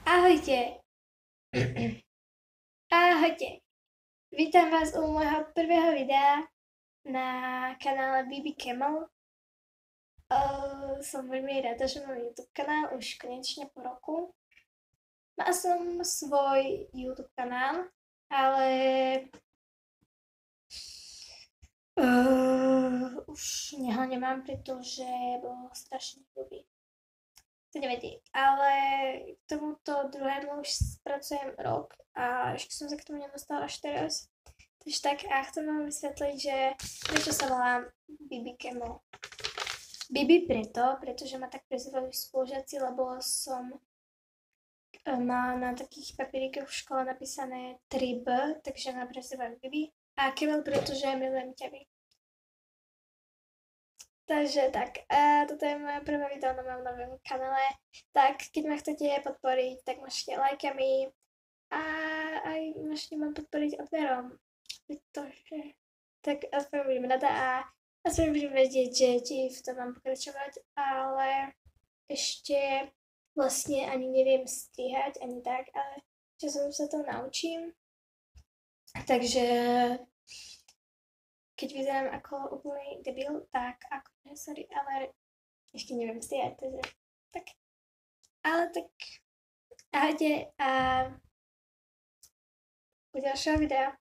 Ahojte. Ahojte. Vítam vás u môjho prvého videa na kanále BB Camel. Som veľmi rada, že mám YouTube kanál už konečne po roku. Má som svoj YouTube kanál, ale už ho nemám, pretože bol strašne hrubý. To nevadí, ale k tomuto druhému už pracujem rok a ešte som sa k tomu nedostala až teraz. Takže tak a chcem vám vysvetliť, že prečo sa volám BB Camel. BB pretože ma tak prezývajú spolužiaci, lebo som mala na takých papierikoch v škole napísané 3B, takže ma prezývajú BB. A Camel, pretože milujem ťavy. Takže tak, toto je moje prvé video na mojom novom kanále, tak keď ma chcete podporiť, tak môžete lajkami a aj môžete ma podporiť odberom, pretože tak aspoň budem rada a aspoň budem vedieť, že či v tom mám pokračovať, ale ešte vlastne ani neviem strihať, ani tak, ale časom sa to naučím, takže keď vyzerám ako úplný debil, tak akože sorry, ale ešte neviem strihať, takže tak. Ale tak ahojte a u ďalšieho videa.